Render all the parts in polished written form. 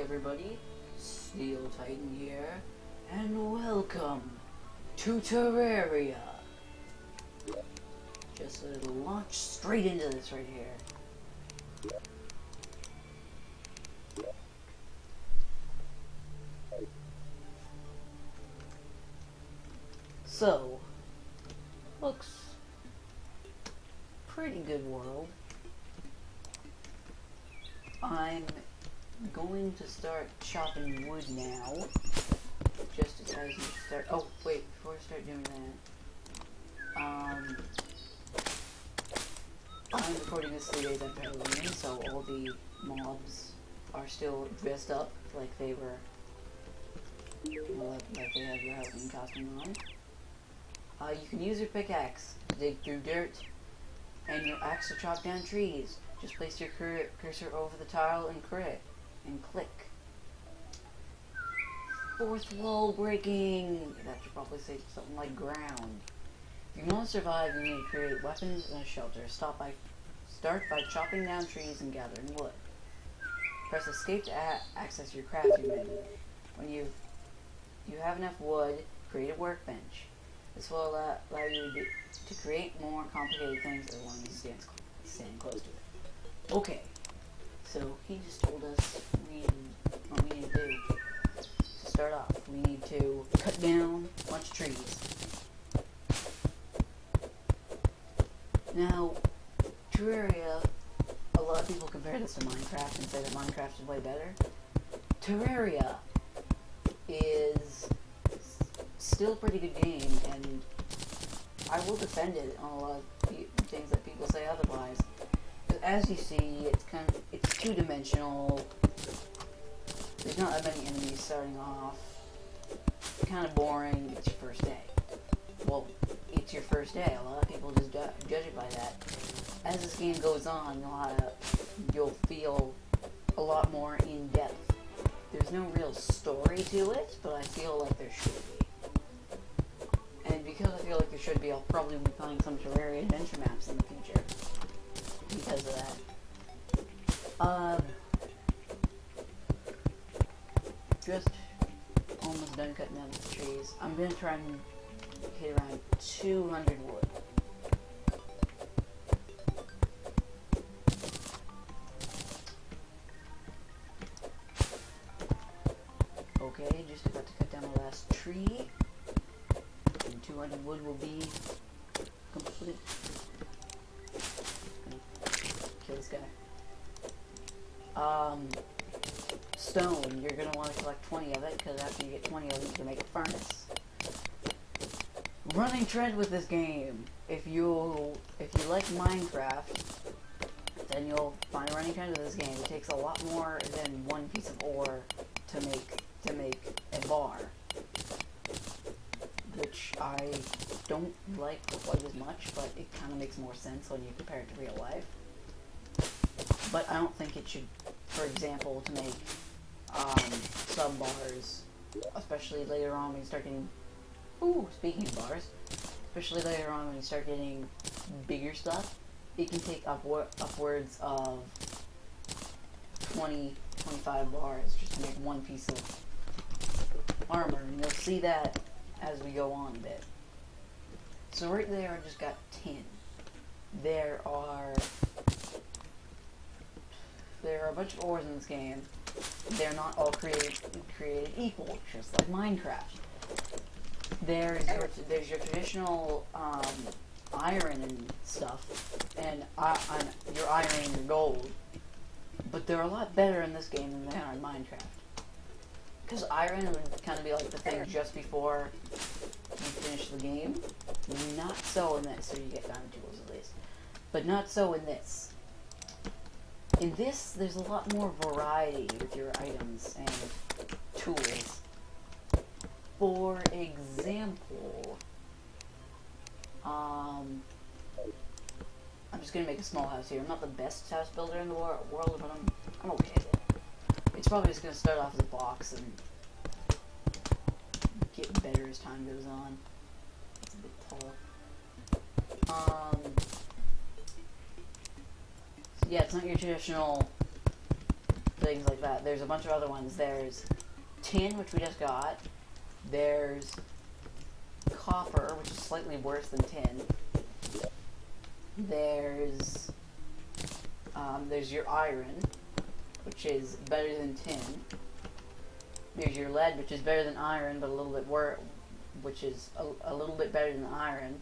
Hey everybody, Steel Titan here, and welcome to Terraria. Just launch straight into this right here. So, looks pretty good world. I'm going to start chopping wood now, just as you start. Oh wait, before I start doing that, I'm recording this 3 days after Halloween, so all the mobs are still dressed up like they were, like they have their Halloween costume on. You can use your pickaxe to dig through dirt, and your axe to chop down trees. Just place your cursor over the tile and click. Fourth wall breaking! That should probably say something like ground. If you want to survive, you need to create weapons and a shelter. Start by chopping down trees and gathering wood. Press escape to access your crafting menu. When you have enough wood, create a workbench. This will allow you to create more complicated things as long as you stand close to it. Okay, so he just told us what we need to do. To start off, we need to cut down a bunch of trees. Now, Terraria, a lot of people compare this to Minecraft and say that Minecraft is way better. Terraria is still a pretty good game, and I will defend it on a lot of things that people say otherwise. As you see, it's two-dimensional. There's not that many enemies starting off. Kind of boring. It's your first day. Well, it's your first day. A lot of people just judge it by that. As this game goes on, you'll feel a lot more in depth. There's no real story to it, but I feel like there should be. And because I feel like there should be, I'll probably be playing some Terraria adventure maps in the future. Because of that. Just almost done cutting down the trees. I'm gonna try and hit around 200 wood. Okay, just about to cut down the last tree. And 200 wood will be complete. Kill this guy. Stone, you're going to want to collect 20 of it, because after you get 20 of it, you can make a furnace. Running trend with this game. If you like Minecraft, then you'll find a running trend with this game. It takes a lot more than one piece of ore to make a bar, which I don't like quite as much, but it kind of makes more sense when you compare it to real life. But I don't think it should, for example, to make sub bars, especially later on when you start getting, speaking of bars, especially later on when you start getting bigger stuff, it can take upwards of 20, 25 bars just to make one piece of armor, and you'll see that as we go on a bit. So right there I just got 10. There are a bunch of ores in this game. They're not all created equal, just like Minecraft. There's your traditional iron and stuff, and your iron and your gold. But they're a lot better in this game than they are in Minecraft. Because iron would kind of be like the thing just before you finish the game. Not so in this, so you get diamond tools at least. But not so in this. In this, there's a lot more variety with your items and tools. For example, I'm just gonna make a small house here. I'm not the best house builder in the world, but I'm okay with it. It's probably just gonna start off as a box and get better as time goes on. It's a bit tall. Yeah, it's not your traditional things like that. There's a bunch of other ones. There's tin, which we just got. There's copper, which is slightly worse than tin. There's your iron, which is better than tin. There's your lead, which is better than iron, but a little bit which is a little bit better than iron.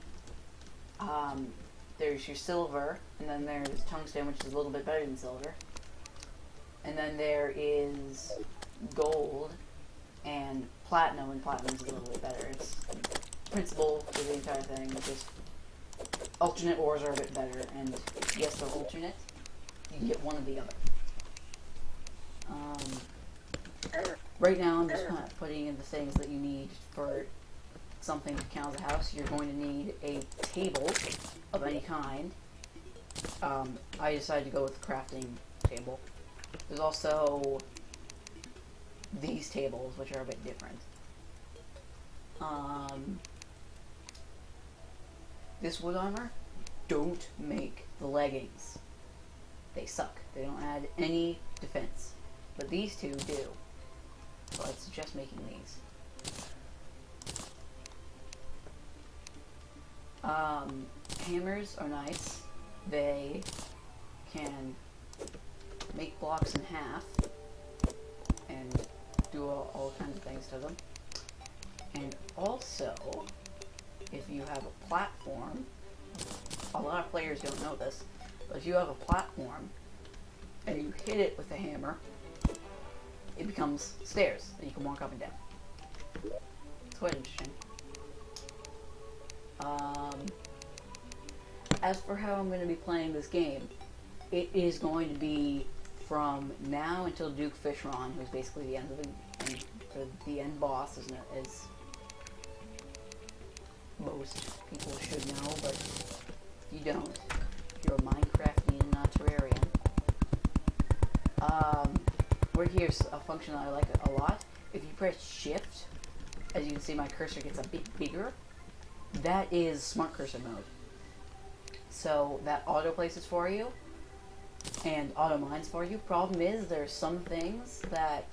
There's your silver, and then there's tungsten, which is a little bit better than silver. And then there is gold and platinum is a little bit better. It's principle for the entire thing. Just alternate ores are a bit better, and yes, they're alternate. You get one or the other. Right now, I'm just kind of putting in the things that you need for something to count as a house. You're going to need a table of any kind. I decided to go with the crafting table. There's also these tables, which are a bit different. This wood armor, don't make the leggings. They suck. They don't add any defense. But these two do. So I'd suggest making these. Hammers are nice. They can make blocks in half and do all kinds of things to them. And also, if you have a platform, a lot of players don't know this, but if you have a platform and you hit it with a hammer, it becomes stairs that you can walk up and down. It's quite interesting. As for how I'm going to be playing this game, it is going to be from now until Duke Fishron, who's basically the end of the end boss, as most people should know, but if you don't, if you're a Minecraftian, not Terrarian. Right here's a function that I like a lot. If you press shift, as you can see my cursor gets a bit bigger. That is smart cursor mode. So that auto places for you and auto mines for you. Problem is there's some things that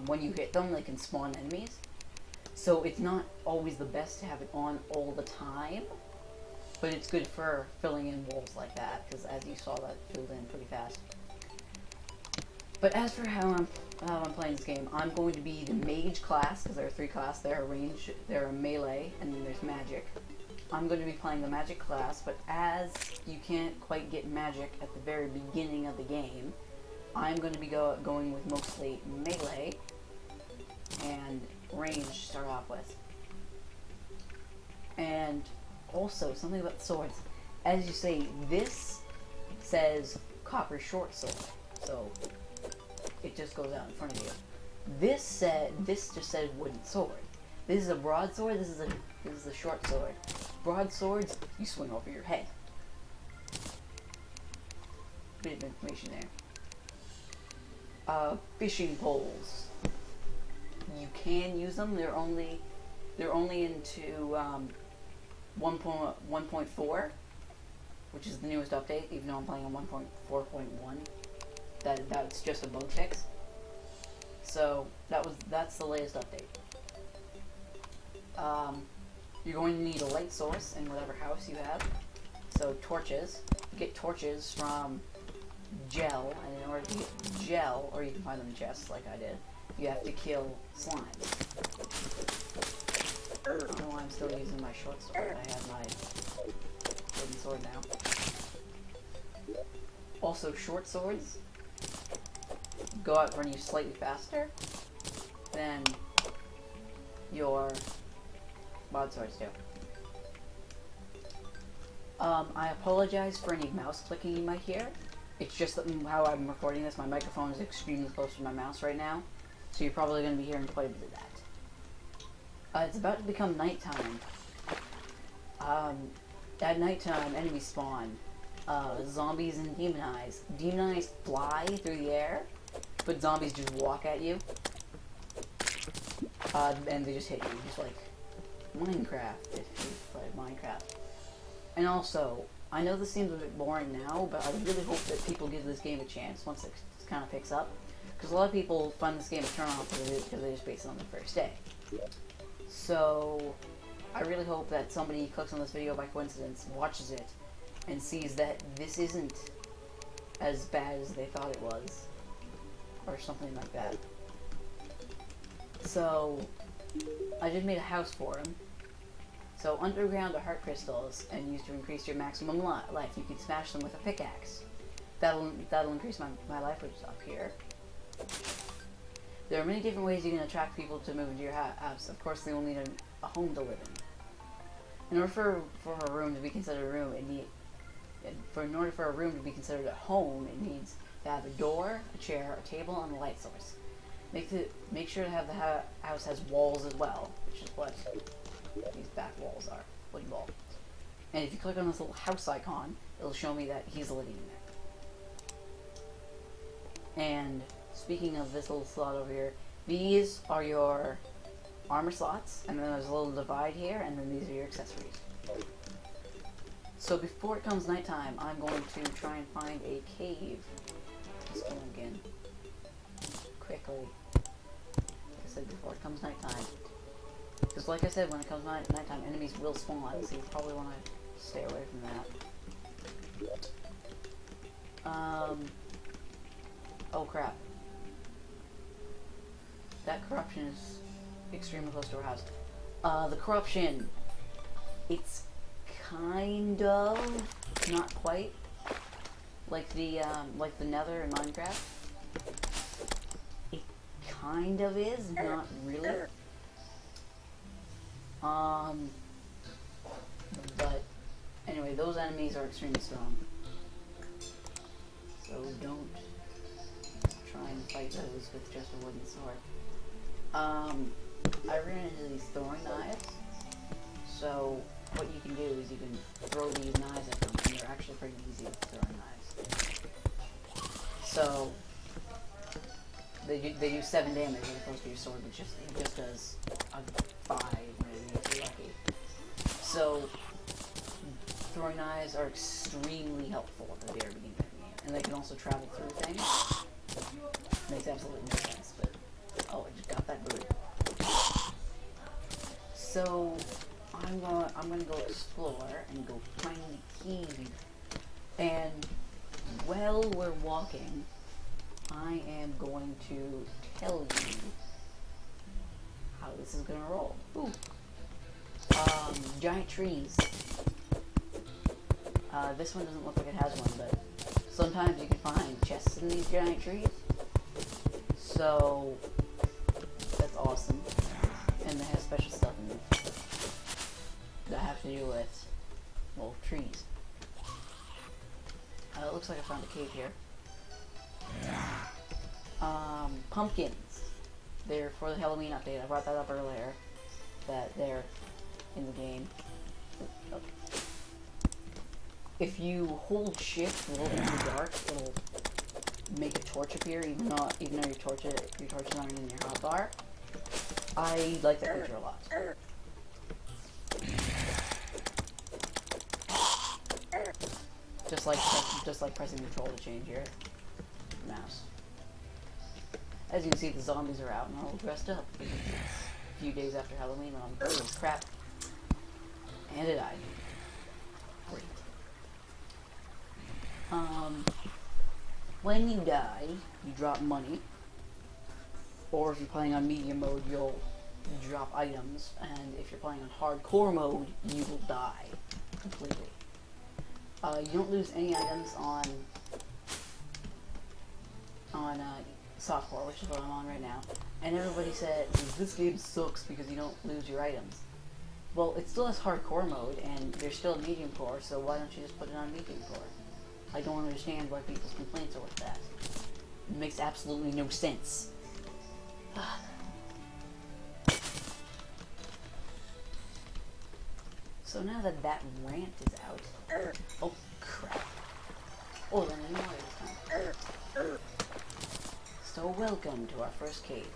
when you hit them they can spawn enemies. So it's not always the best to have it on all the time, but it's good for filling in walls like that, because as you saw, that filled in pretty fast. But as for how I'm playing this game, I'm going to be the mage class, because there are 3 classes. There are range, there are melee, and then there's magic. I'm going to be playing the magic class, but as you can't quite get magic at the very beginning of the game, I'm going to be going with mostly melee and range to start off with. And also, something about the swords. As you see, this says copper short sword, so it just goes out in front of you. This just said wooden sword. This is a broadsword. This is a short sword. Broadswords, you swing over your head. Bit of information there. Fishing poles. You can use them. They're only into 1.4, which is the newest update. Even though I'm playing on 1.4.1. That's just a bug fix. So that's the latest update. You're going to need a light source in whatever house you have. So torches. You get torches from gel, and in order to get gel, or you can find them in chests like I did, you have to kill slime. I don't know why I'm still using my short sword. I have my wooden sword now. Also, short swords go out run you slightly faster than your broadswords do. I apologize for any mouse clicking you might hear. It's just that how I'm recording this, my microphone is extremely close to my mouse right now, so you're probably going to be hearing quite a bit of that. It's about to become nighttime. At nighttime, enemies spawn. Zombies and demon eyes. Demon eyes fly through the air, but zombies just walk at you. And they just hit you, just like Minecraft, if you play Minecraft. And also, I know this seems a bit boring now, but I really hope that people give this game a chance once it kind of picks up. Because a lot of people find this game a turn off because they just base it on the first day. So, I really hope that somebody clicks on this video by coincidence, watches it, and sees that this isn't as bad as they thought it was. Or something like that. So, I just made a house for him. So, underground are heart crystals, and used to increase your maximum life. You can smash them with a pickaxe. That'll increase my life, which is up here. There are many different ways you can attract people to move into your house. Of course, they will need a home to live in. In order for a room to be considered a room, in order for a room to be considered a home, it needs to have a door, a chair, a table, and a light source. Make sure to have the house has walls as well, which is what these back walls are. Wooden wall. And if you click on this little house icon, it'll show me that he's living in there. And speaking of this little slot over here, these are your armor slots, and then there's a little divide here, and then these are your accessories. So before it comes nighttime, I'm going to try and find a cave. Just go again. Quickly. Like I said, before it comes nighttime. Because like I said, when it comes nighttime, enemies will spawn, so you probably want to stay away from that. Oh crap. That corruption is extremely close to our house. The corruption, it's kind of, not quite, like the Nether in Minecraft. It kind of is, not really. But anyway, those enemies are extremely strong. So don't try and fight those with just a wooden sword. I ran into these throwing knives. So what you can do is you can throw these knives at them, and they're actually pretty easy with throwing knives. So they do 7 damage as opposed to your sword, which just does a 5 maybe if you're lucky. So throwing knives are extremely helpful at the very beginning of the game, and they can also travel through things. Makes absolutely no sense, but oh, I just got that boot. So I'm gonna go explore and go find the key. And while we're walking, I am going to tell you how this is gonna roll. Ooh. Giant trees. This one doesn't look like it has one, but sometimes you can find chests in these giant trees. So that's awesome. And they have special stuff in them that have to do with, well, trees. It looks like I found a cave here. Pumpkins. They're for the Halloween update. I brought that up earlier. That they're in the game. Okay. If you hold shift while in the dark, it'll make a torch appear, even though your torches aren't in your hotbar. I like that feature a lot. Just like pressing control to change your mouse. As you can see, the zombies are out and all dressed up. A few days after Halloween, when I'm oh crap, and it died. Great. When you die, you drop money, or if you're playing on medium mode, you'll drop items, and if you're playing on hardcore mode, you will die completely. You don't lose any items on softcore, which is what I'm on right now. And everybody says this game sucks because you don't lose your items. Well, it still has hardcore mode, and there's still medium core, so why don't you just put it on medium core? I don't understand why people's complaints are with that. It makes absolutely no sense. So now that that rant is out... Oh, crap. Oh, then I know this time. So welcome to our first cave.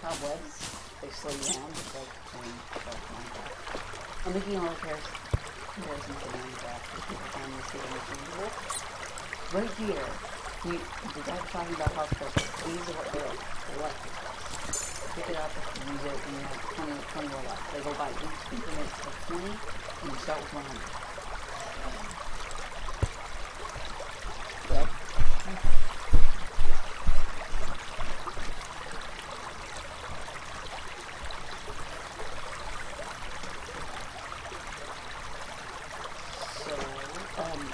Cobwebs. they slow you down, just like in Minecraft. I'm making all the comparisons to Minecraft because people find this game interchangeable. Right here, the guy talking about house brushes, these are what they like. They like pick it up, use it, and you have 20 more left. They go by each increment of 20, and you start with 100. Yep.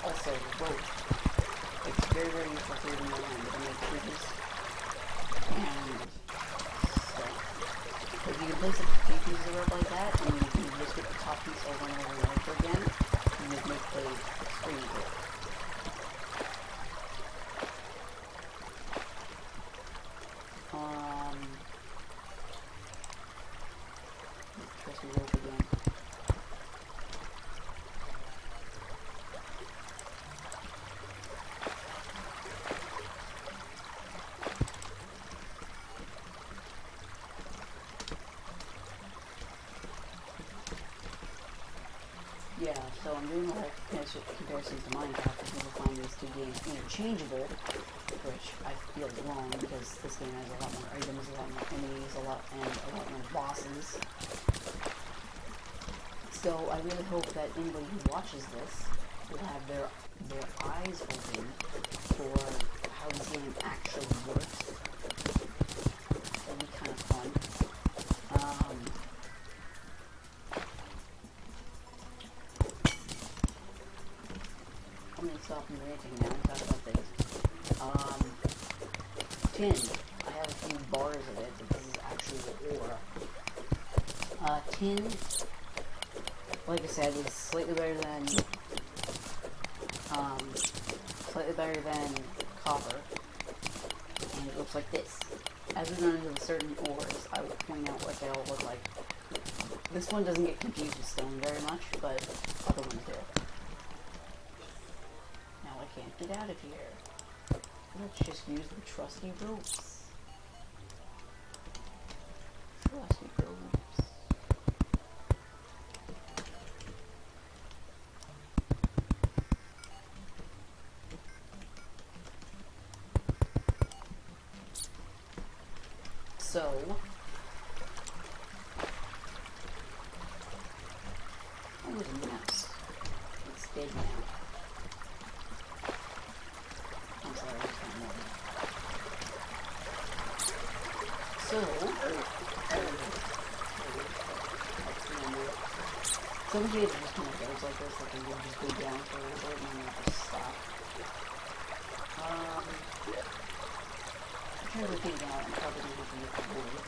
Also, rope. It's very, very useful for leaving around to make bridges and stuff. Like you can place a few pieces of rope like that, and you can just get the top piece over and over and over again, and just make the extremely good. Trusty rope again. Yeah, so I'm doing a lot of comparisons to Minecraft because people find these two games interchangeable, which I feel is wrong because this game has a lot more items, a lot more enemies, and a lot more bosses. So I really hope that anybody who watches this will have their eyes open for how this game actually works. That'd be kind of fun. I'm going to stop ranting now and talk about things. Tin. I have a few bars of it, but this is actually the ore. Tin, like I said, is slightly better than copper, and it looks like this. As we run into certain ores, I will point out what they all look like. This one doesn't get confused with stone very much, but other ones do. Now I can't get out of here. Let's just use the trusty ropes. Trusty ropes. So, oh, there's a mouse. It's dead now. I'm sorry, it's not more. So, some games just kind of goes like this, like you just go down for a little bit and then you just stop. I'm trying to get it out, I'm probably going to have to get the wood.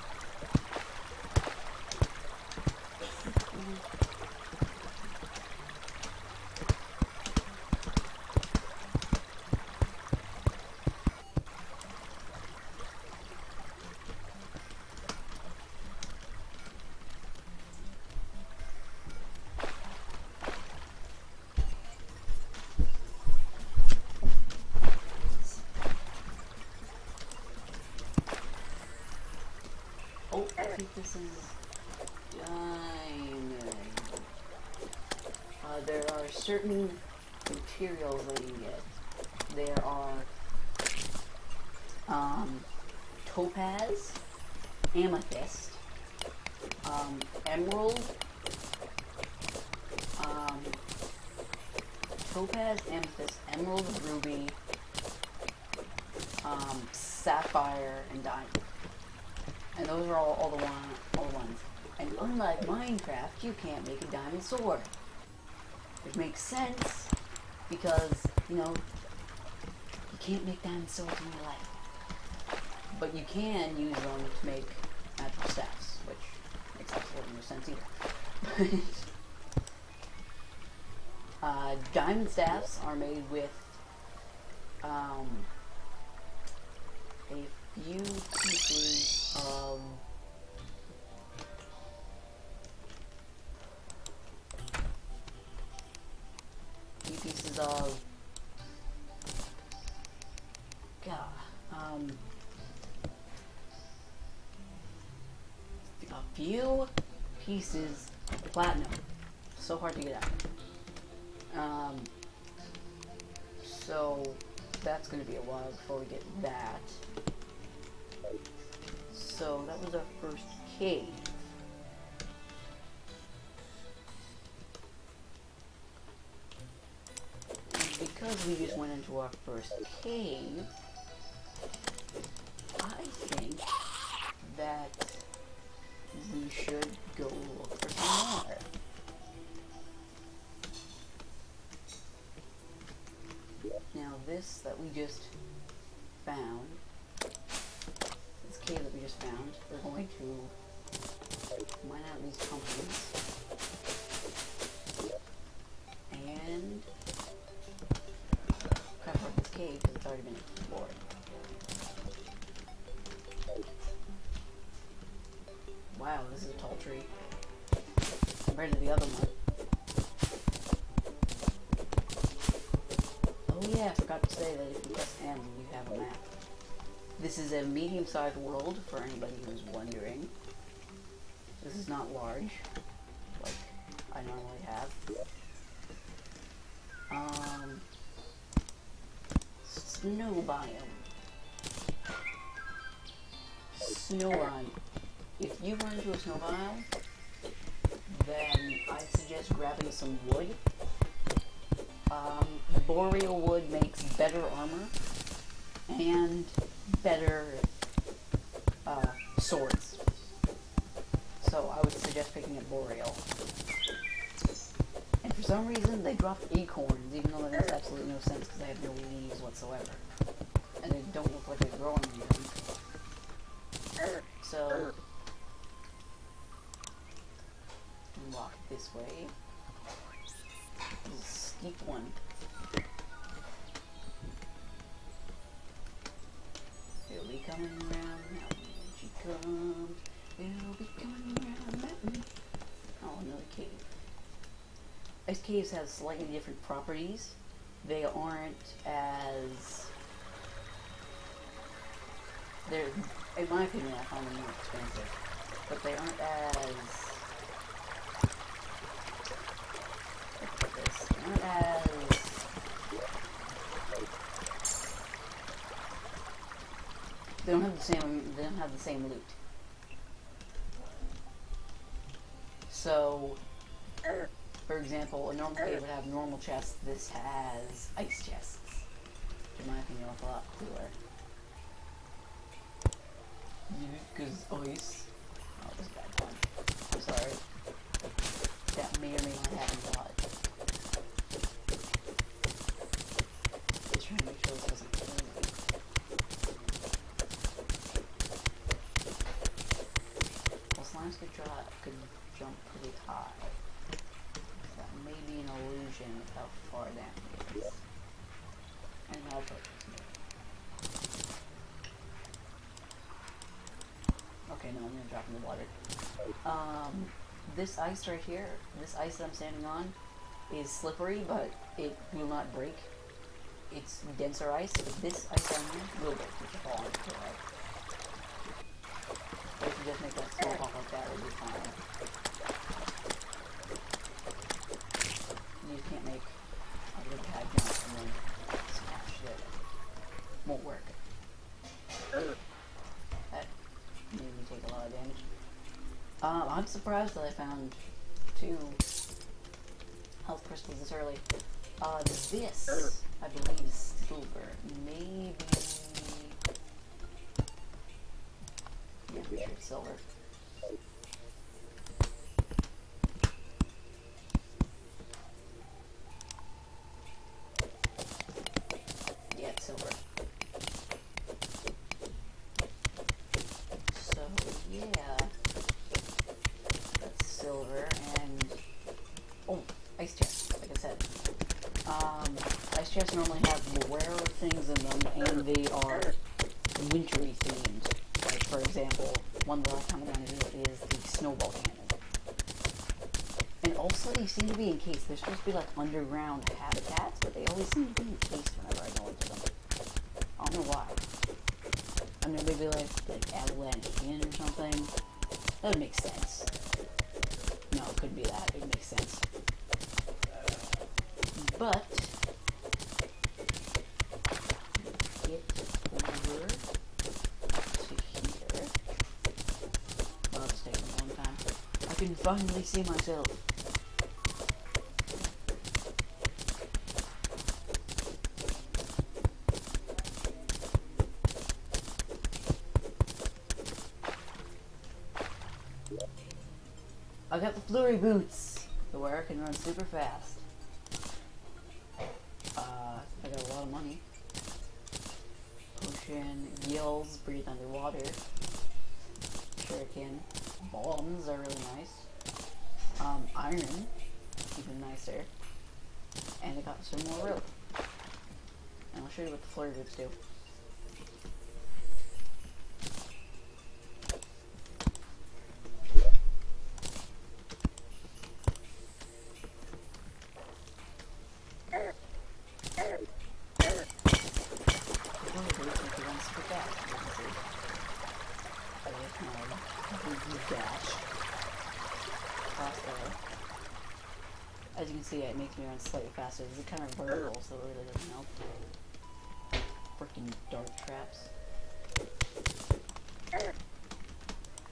Oh, I think this is diamond. There are certain materials that you get. There are topaz, amethyst, emerald, topaz, amethyst, emerald, ruby, sapphire, and diamond. And those are all the ones. And unlike Minecraft, you can't make a diamond sword. Which makes sense, because, you know, you can't make diamond swords in real life. But you can use them to make magical staffs, which makes absolutely no sense either. Diamond staffs are made with a few pieces of few pieces of platinum. So hard to get out. So that's going to be a while before we get that. So that was our first cave. And because we just went into our first cave, I think that we should go look for some more. Now this that we just found, this cave that we just found, we're going to mine out these pumpkins and cover up this cave because it's already been explored. Wow, this is a tall tree compared to the other one. Oh yeah, I forgot to say that if you press M, you have a map. This is a medium-sized world, for anybody who's wondering. This is not large, like I normally have. Snow biome. Snow biome. If you run into a snow biome, then I suggest grabbing some wood. Boreal wood makes better armor and better swords. So I would suggest picking up Boreal. And for some reason they dropped acorns, even though that makes absolutely no sense because they have no leaves whatsoever. And they don't look like they're growing anything. So walk this way. This is a steep one. It'll be coming around now when she comes. It'll be coming around that way. Oh, another cave. These caves have slightly different properties. They aren't as... They're, in my opinion, I find them more expensive. But they aren't as... Look at this. They aren't as... They don't have the same loot. So, for example, a normal cave would have normal chests. This has ice chests. In my opinion, it's a lot cooler. Because ice. Oh, this is a bad pun. I'm sorry. That may or may not happen a lot. Just trying to make sure this doesn't kill me. Slimes could jump pretty high. That may be an illusion of how far down it is. And I'll put this. Okay, no, I'm gonna drop in the water. This ice right here, this ice that I'm standing on, is slippery, but it will not break. It's denser ice. This ice down here will break if you fall on it. But if you just make that small bump like that, it'll be fine. You can't make a little pad jump and then smash it. Won't work. That made me take a lot of damage. I'm surprised that I found 2 health crystals this early. This, I believe, is silver. Maybe... Yeah, I'm sure it's silver. Yeah, it's silver. So, yeah. That's silver, and... Oh, ice chests, like I said. Ice chests normally have rarer things in them, and they are wintry themed. Like, for example, one that I found around here is the snowball cannon. And also, they seem to be encased. They're supposed to be like underground habitats, but they always seem to be encased whenever I go into them. I don't know why. I mean, maybe like avalanche in or something. That would make sense. No, it couldn't be that. It would make sense. But get over to here. Well, it's taking a long time. I can finally see myself. I got the flurry boots, to where I can run super fast. I got a lot of money. Potion, gills, breathe underwater. Shuriken, bombs are really nice. Iron, even nicer. And I got some more rope. And I'll show you what the flurry boots do. As you can see, it makes me run slightly faster. It's kind of vertical, so it really doesn't help. Freaking dart traps.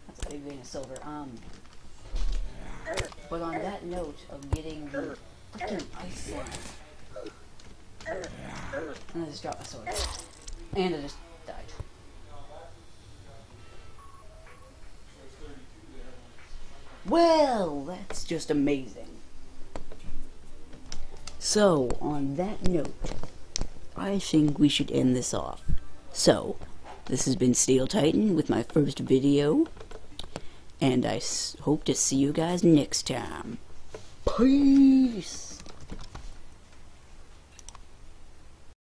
That's a big vein of silver. But on that note of getting the freaking ice slime, and I just dropped my sword, and I just died. Well, that's just amazing. So, on that note, I think we should end this off. So, this has been Steel Titan with my first video, and I hope to see you guys next time. Peace!